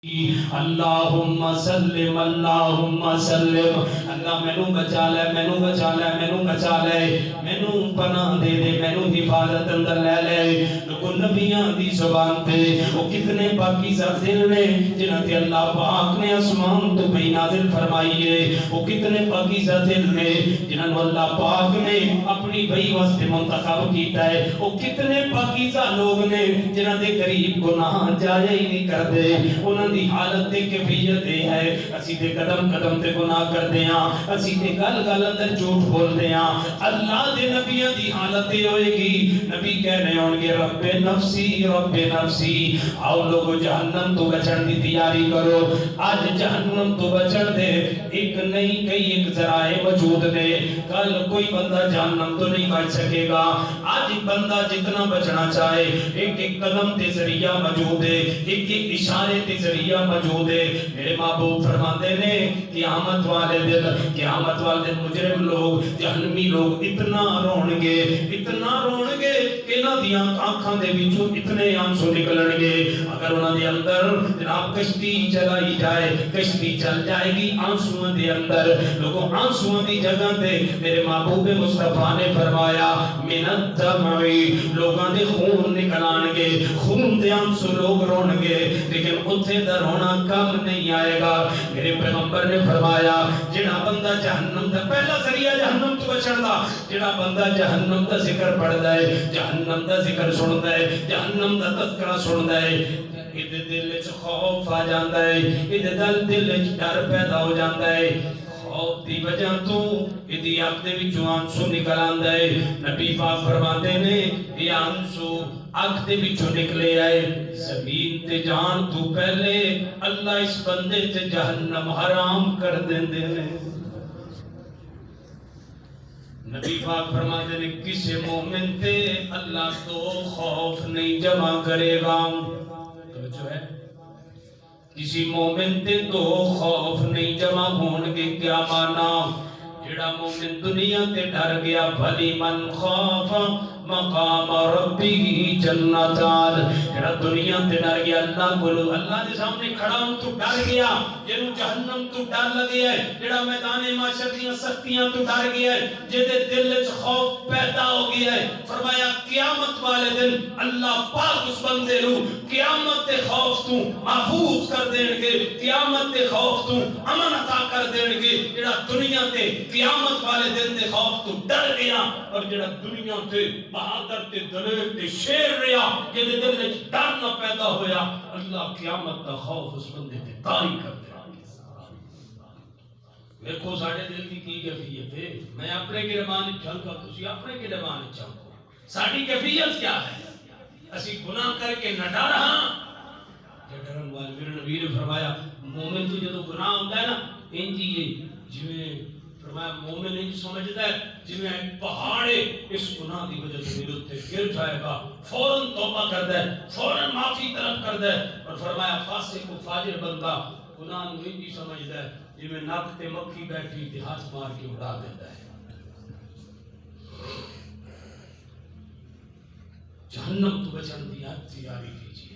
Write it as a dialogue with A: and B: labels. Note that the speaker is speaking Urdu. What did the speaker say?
A: اللہم سلم اللہم سلم، اللہ مینوں بچا لے مینوں بچا لے مینوں بچا لے، مینوں پناہ دے دے مینوں حفاظت اندر لے لے۔ لوگوں نبیاں دی زبان تے وہ کتنے پاکیزہ دل نے جنہاں تے اللہ پاک نے آسمان تو پہ نازل فرمائیے، وہ کتنے پاکیزہ دل نے جنہاں اللہ پاک نے اپنی بھئی واسطے منتخب کیتا ہے، وہ کتنے پاکیزہ لوگ نے جنہاں دے قریب گناہ جائے ہی نہیں کردے، انہاں دی حالت تے کیفیت ہے اسی تے قدم قدم تے گناہ کردے ہاں، اسی تے گل گل اندر جھوٹ بولدے ہاں۔ اللہ دے نبیوں دی حالت یہ ہوئے گی، نبی کہنے ہون گے رب نفسی، آؤ لوگو جہنم تو بچن دی تیاری کرو۔ آج جہنم تو بچن دے ایک نہیں کئی ایک ذرائع موجود نے، کل کوئی بندہ جہنم تو نہیں بچ سکے گا۔ آج بندہ جتنا بچنا چاہے ایک ایک قدم تے ذریعہ موجود ہے، ایک ایک اشارے تے ذریعہ موجود ہے۔ میرے محبوب فرماتے نے قیامت والے دن مجرم لوگ جہنمی لوگ اتنا رون گے کہ انہاں دیاں آنکھاں دے وچوں اتنے آنسو نکلن گے، اگر انہاں دے اندر جناب کشتی چلائی جائے کشتی چل جائے گی آنسوؤں دے اندر، لوگوں آنسوؤں دی جگہ تے میرے محبوب مصطفیٰ نے فرمایا من الدمع، لوگاں دے خون نکلان گے، خون دے آنسو لوگ رون گے، لیکن اتھے دا رونا کم نہیں آئے گا۔ میرے پیغمبر نے فرمایا جڑا بندہ جہنم دا پہلا ذریعہ جہنم تو بچن دا، جڑا بندہ جہنم دا ذکر پڑھدا ہے، جہنم دا ذکر سندا ہے، جہنم دا تذکرہ سندا ہے، ادھے دل وچ خوف آ جاندا ہے، ادھے دل وچ ڈر پیدا ہو جاندا ہے، خوف دی وجہ تو ادھی آپ دے وچوں آنسو نکل آندا ہے۔ نبی پاک فرماتے نے یہ آنسو آنکھ دے وچوں نکلے آئے، زمین تے جان تو پہلے اللہ اس بندے تے جہنم حرام کر دیندے نے۔ نبی پاک فرماتے نے کسی مومن تے اللہ تو خوف نہیں جمع کرے گا، توجہ ہے، کسی مومن تے تو خوف نہیں جمع ہون گے، کیا مانا؟ جڑا مومن دنیا تے ڈر گیا بھلی من خوف مقام ربی جنتان، جڑا دنیا تے ڈر گیا اللہ بولو اللہ دے سامنے کھڑا ہوں تو ڈر گیا، جنہوں جہنم تو ڈر لگے ہے، جڑا میدان معاشر دیاں سختیاں تو ڈر گیا ہے، جدے دل وچ خوف پیدا ہو گیا ہے، فرمایا قیامت والے دن اللہ پاک اس بندے نو قیامت تے خوف تو محفوظ کر دین گے، قیامت تے خوف تو امن عطا کر دین گے۔ جڑا دنیا تے قیامت والے دن تے خوف تو ڈر گیا اور جڑا دنیا تے بہادر تے دلیر تے شیر رہا، جدے دل وچ ڈر نہ پیدا ہویا، اللہ قیامت دا خوف اس بندے تے طاری کر دے۔ ویکھو ساڈے دل دی کی کیفیت ہے، میں اپنے گربان جھلکا تسی اپنے گربان جھلکو، ساڈی کیفیت کیا ہے؟ اسی گناہ کر کے نہ ڈر ہاں، ڈرن والے میرے نبی نے فرمایا مومن تو جدو گناہ ہوتا ہے نا انجی جویں فرمایا مومن انج سمجھتا ہے جویں پہاڑ اس گناہ دی وجہ سے میرے تے گر جائے گا، فوراً توبہ کرتا ہے، فوراً معافی طلب کرتا ہے، اور فرمایا فاسق و فاجر بندہ گناہ نو انجی سمجھتا ہے جویں ناک تے مکھی بیٹھی تے ہاتھ مار کے اڑا دیتا ہے۔ جہنم تو بچن دی تیاری کیجیے۔